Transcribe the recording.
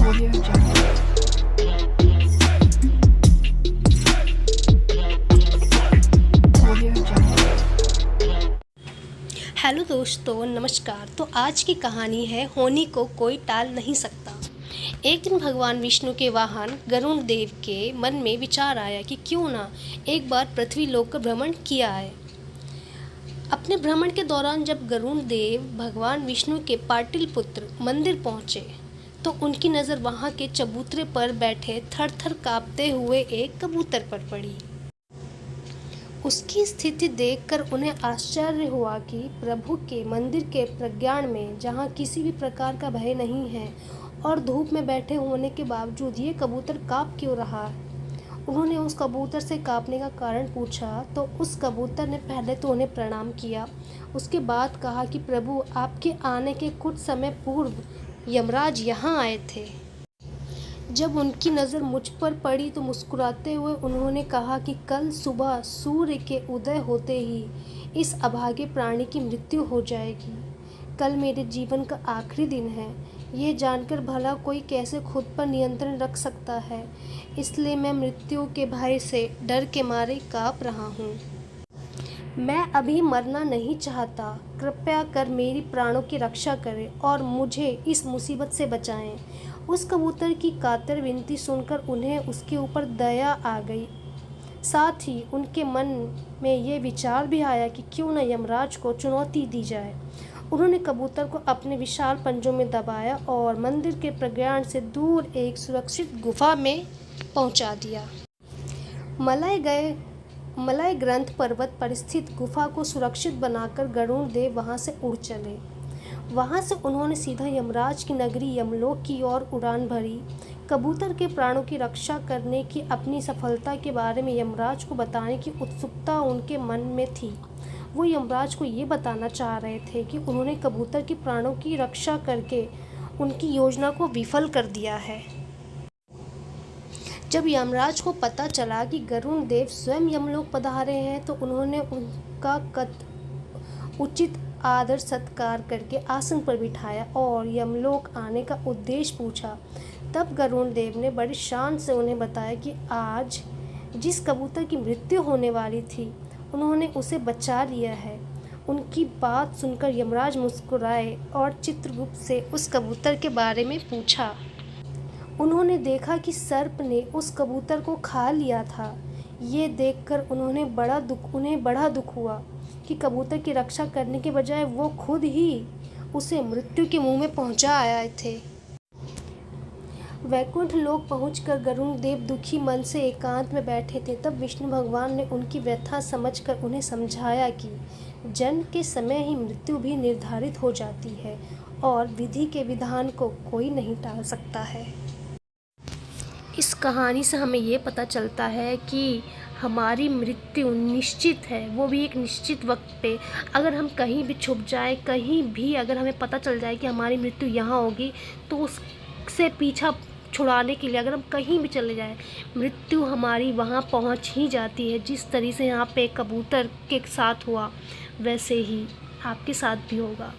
Audio Jungle. Audio Jungle. Hello दोस्तों, नमस्कार। तो आज की कहानी है होनी को कोई टाल नहीं सकता। एक दिन भगवान विष्णु के वाहन गरुड़ देव के मन में विचार आया कि क्यों ना एक बार पृथ्वी लोक का भ्रमण किया है। अपने भ्रमण के दौरान जब गरुड़ देव भगवान विष्णु के पाटलिपुत्र मंदिर पहुँचे तो उनकी नज़र वहाँ के चबूतरे पर बैठे थर थर काँपते हुए एक कबूतर पर पड़ी। उसकी स्थिति देखकर उन्हें आश्चर्य हुआ कि प्रभु के मंदिर के प्रांगण में जहाँ किसी भी प्रकार का भय नहीं है और धूप में बैठे होने के बावजूद ये कबूतर काँप क्यों रहा है। उन्होंने उस कबूतर से काँपने का कारण पूछा तो उस कबूतर ने पहले तो उन्हें प्रणाम किया। उसके बाद कहा कि प्रभु, आपके आने के कुछ समय पूर्व यमराज यहाँ आए थे। जब उनकी नज़र मुझ पर पड़ी तो मुस्कुराते हुए उन्होंने कहा कि कल सुबह सूर्य के उदय होते ही इस अभागे प्राणी की मृत्यु हो जाएगी। कल मेरे जीवन का आखिरी दिन है। ये जानकर भला कोई कैसे खुद पर नियंत्रण रख सकता है, इसलिए मैं मृत्यु के भय से डर के मारे काँप रहा हूँ। मैं अभी मरना नहीं चाहता। कृपया कर मेरी प्राणों की रक्षा करें और मुझे इस मुसीबत से बचाएं। उस कबूतर की कातर विनती सुनकर उन्हें उसके ऊपर दया आ गई। साथ ही उनके मन में ये विचार भी आया कि क्यों न यमराज को चुनौती दी जाए। उन्होंने कबूतर को अपने विशाल पंजों में दबाया और मंदिर के प्रांगण से दूर एक सुरक्षित गुफा में पहुंचा दिया। मलय ग्रंथ पर्वत पर स्थित गुफा को सुरक्षित बनाकर गरुड़ देव वहां से उड़ चले। वहां से उन्होंने सीधा यमराज की नगरी यमलोक की ओर उड़ान भरी। कबूतर के प्राणों की रक्षा करने की अपनी सफलता के बारे में यमराज को बताने की उत्सुकता उनके मन में थी। वो यमराज को ये बताना चाह रहे थे कि उन्होंने कबूतर के प्राणों की रक्षा करके उनकी योजना को विफल कर दिया है। जब यमराज को पता चला कि गरुड़ देव स्वयं यमलोक पधारे हैं तो उन्होंने उनका उचित आदर सत्कार करके आसन पर बिठाया और यमलोक आने का उद्देश्य पूछा। तब गरुड़ देव ने बड़ी शान से उन्हें बताया कि आज जिस कबूतर की मृत्यु होने वाली थी उन्होंने उसे बचा लिया है। उनकी बात सुनकर यमराज मुस्कुराए और चित्रगुप्त से उस कबूतर के बारे में पूछा। उन्होंने देखा कि सर्प ने उस कबूतर को खा लिया था। ये देखकर उन्हें बड़ा दुख हुआ कि कबूतर की रक्षा करने के बजाय वो खुद ही उसे मृत्यु के मुंह में पहुंचा आए थे। वैकुंठ लोक पहुंचकर गरुड़ देव दुखी मन से एकांत में बैठे थे। तब विष्णु भगवान ने उनकी व्यथा समझकर उन्हें समझाया कि जन्म के समय ही मृत्यु भी निर्धारित हो जाती है और विधि के विधान को कोई नहीं टाल सकता है। इस कहानी से हमें ये पता चलता है कि हमारी मृत्यु निश्चित है, वो भी एक निश्चित वक्त पे। अगर हम कहीं भी छुप जाएं, कहीं भी अगर हमें पता चल जाए कि हमारी मृत्यु यहाँ होगी तो उससे पीछा छुड़ाने के लिए अगर हम कहीं भी चले जाएं, मृत्यु हमारी वहाँ पहुँच ही जाती है। जिस तरीके से यहाँ पे कबूतर के साथ हुआ वैसे ही आपके साथ भी होगा।